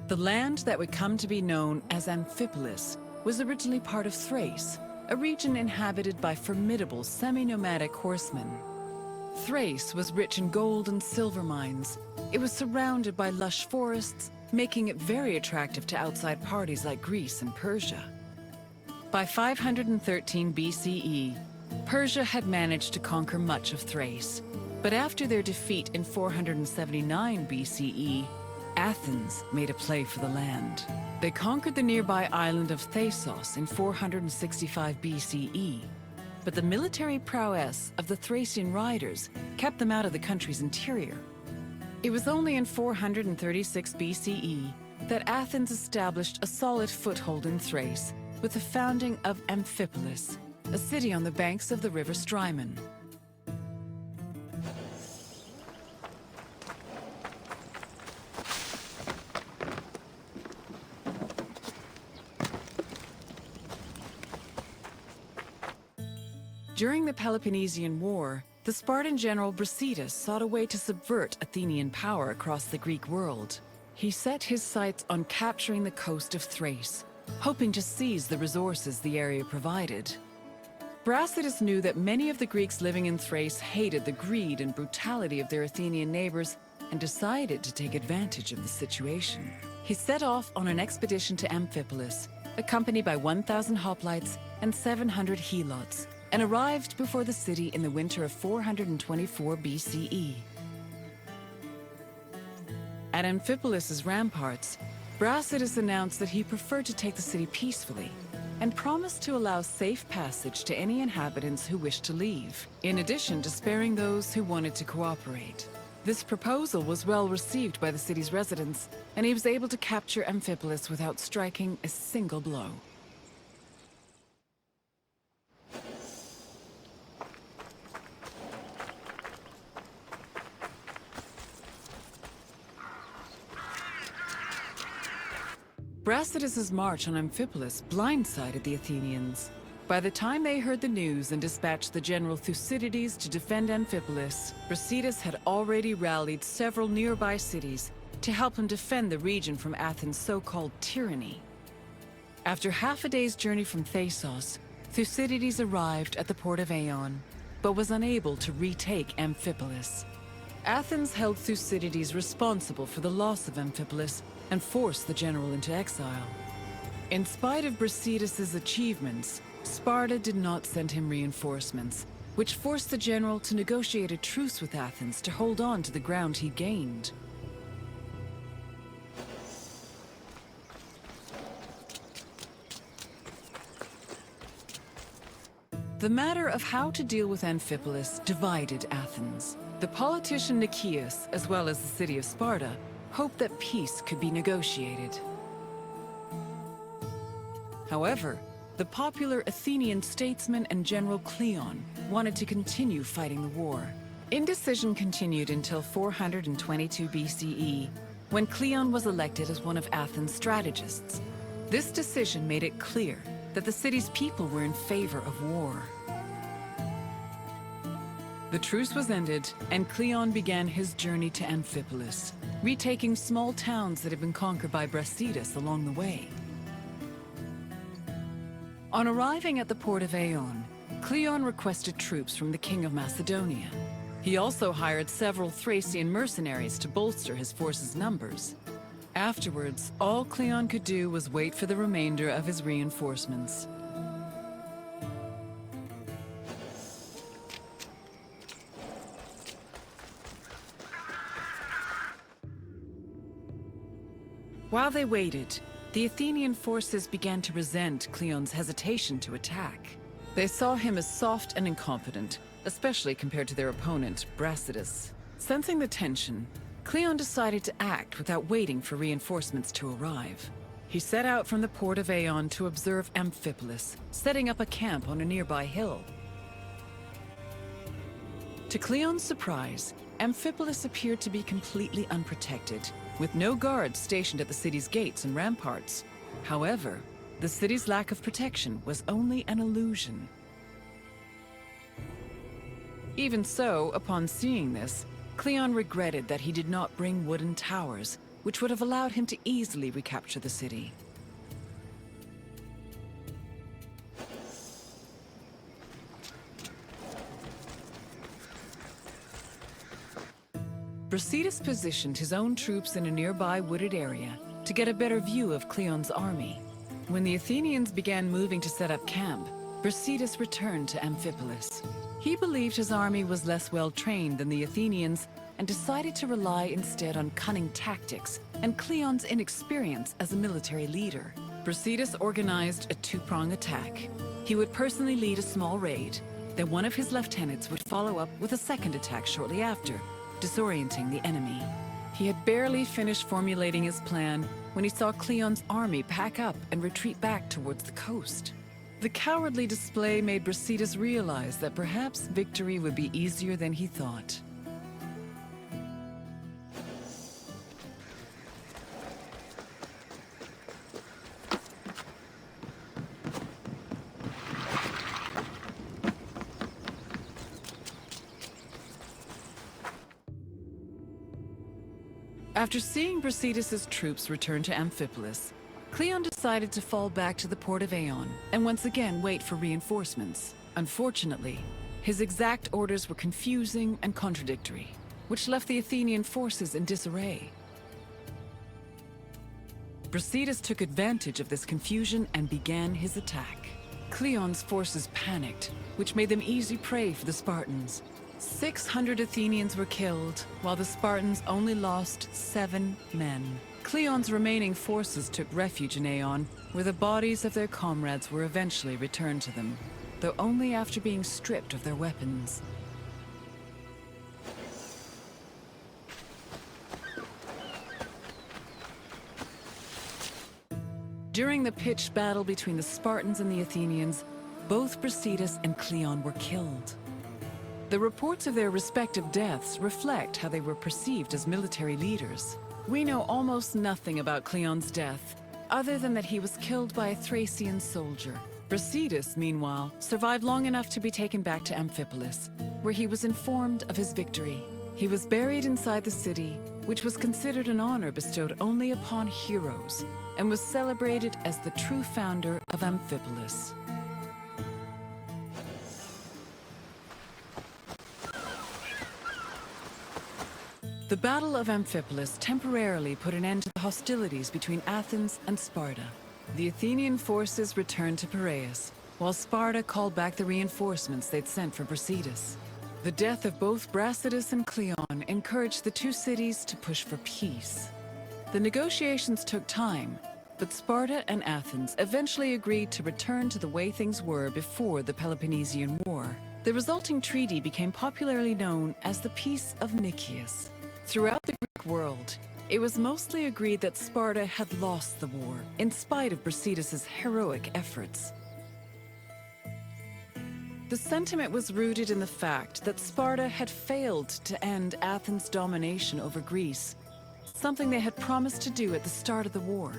The land that would come to be known as Amphipolis was originally part of Thrace, a region inhabited by formidable semi-nomadic horsemen. Thrace was rich in gold and silver mines. It was surrounded by lush forests, making it very attractive to outside parties like Greece and Persia. By 513 BCE, Persia had managed to conquer much of Thrace, but after their defeat in 479 BCE, Athens made a play for the land. They conquered the nearby island of Thasos in 465 BCE, but the military prowess of the Thracian riders kept them out of the country's interior. It was only in 436 BCE that Athens established a solid foothold in Thrace with the founding of Amphipolis, a city on the banks of the river Strymon. During the Peloponnesian War, the Spartan general Brasidas sought a way to subvert Athenian power across the Greek world. He set his sights on capturing the coast of Thrace, hoping to seize the resources the area provided. Brasidas knew that many of the Greeks living in Thrace hated the greed and brutality of their Athenian neighbors and decided to take advantage of the situation. He set off on an expedition to Amphipolis, accompanied by 1,000 hoplites and 700 helots, and arrived before the city in the winter of 424 BCE. At Amphipolis' ramparts, Brasidas announced that he preferred to take the city peacefully and promised to allow safe passage to any inhabitants who wished to leave, in addition to sparing those who wanted to cooperate. This proposal was well received by the city's residents, and he was able to capture Amphipolis without striking a single blow. Brasidas' march on Amphipolis blindsided the Athenians. By the time they heard the news and dispatched the general Thucydides to defend Amphipolis, Brasidas had already rallied several nearby cities to help him defend the region from Athens' so-called tyranny. After half a day's journey from Thasos, Thucydides arrived at the port of Eion, but was unable to retake Amphipolis. Athens held Thucydides responsible for the loss of Amphipolis and forced the general into exile. In spite of Brasidas' achievements, Sparta did not send him reinforcements, which forced the general to negotiate a truce with Athens to hold on to the ground he gained. The matter of how to deal with Amphipolis divided Athens. The politician Nicias, as well as the city of Sparta, hoped that peace could be negotiated. However, the popular Athenian statesman and general Cleon wanted to continue fighting the war. Indecision continued until 422 BCE, when Cleon was elected as one of Athens' strategists. This decision made it clear that the city's people were in favor of war. The truce was ended, and Cleon began his journey to Amphipolis, retaking small towns that had been conquered by Brasidas along the way. On arriving at the port of Eion, Cleon requested troops from the king of Macedonia. He also hired several Thracian mercenaries to bolster his force's numbers. Afterwards, all Cleon could do was wait for the remainder of his reinforcements. While they waited, the Athenian forces began to resent Cleon's hesitation to attack. They saw him as soft and incompetent, especially compared to their opponent, Brasidas. Sensing the tension, Cleon decided to act without waiting for reinforcements to arrive. He set out from the port of Eion to observe Amphipolis, setting up a camp on a nearby hill. To Cleon's surprise, Amphipolis appeared to be completely unprotected, with no guards stationed at the city's gates and ramparts. However, the city's lack of protection was only an illusion. Even so, upon seeing this, Cleon regretted that he did not bring wooden towers, which would have allowed him to easily recapture the city. Brasidas positioned his own troops in a nearby wooded area to get a better view of Cleon's army. When the Athenians began moving to set up camp, Brasidas returned to Amphipolis. He believed his army was less well-trained than the Athenians and decided to rely instead on cunning tactics and Cleon's inexperience as a military leader. Brasidas organized a two-prong attack. He would personally lead a small raid, then one of his lieutenants would follow up with a second attack shortly after, disorienting the enemy. He had barely finished formulating his plan when he saw Cleon's army pack up and retreat back towards the coast. The cowardly display made Brasidas realize that perhaps victory would be easier than he thought. After seeing Brasidas' troops return to Amphipolis, Cleon decided to fall back to the port of Aeon and once again wait for reinforcements. Unfortunately, his exact orders were confusing and contradictory, which left the Athenian forces in disarray. Brasidas took advantage of this confusion and began his attack. Cleon's forces panicked, which made them easy prey for the Spartans. 600 Athenians were killed, while the Spartans only lost 7 men. Cleon's remaining forces took refuge in Aeon, where the bodies of their comrades were eventually returned to them, though only after being stripped of their weapons. During the pitched battle between the Spartans and the Athenians, both Brasidas and Cleon were killed. The reports of their respective deaths reflect how they were perceived as military leaders. We know almost nothing about Cleon's death, other than that he was killed by a Thracian soldier. Brasidas, meanwhile, survived long enough to be taken back to Amphipolis, where he was informed of his victory. He was buried inside the city, which was considered an honor bestowed only upon heroes, and was celebrated as the true founder of Amphipolis. The Battle of Amphipolis temporarily put an end to the hostilities between Athens and Sparta. The Athenian forces returned to Piraeus, while Sparta called back the reinforcements they'd sent for Brasidas. The death of both Brasidas and Cleon encouraged the two cities to push for peace. The negotiations took time, but Sparta and Athens eventually agreed to return to the way things were before the Peloponnesian War. The resulting treaty became popularly known as the Peace of Nicias. Throughout the Greek world, it was mostly agreed that Sparta had lost the war, in spite of Brasidas' heroic efforts. The sentiment was rooted in the fact that Sparta had failed to end Athens' domination over Greece, something they had promised to do at the start of the war.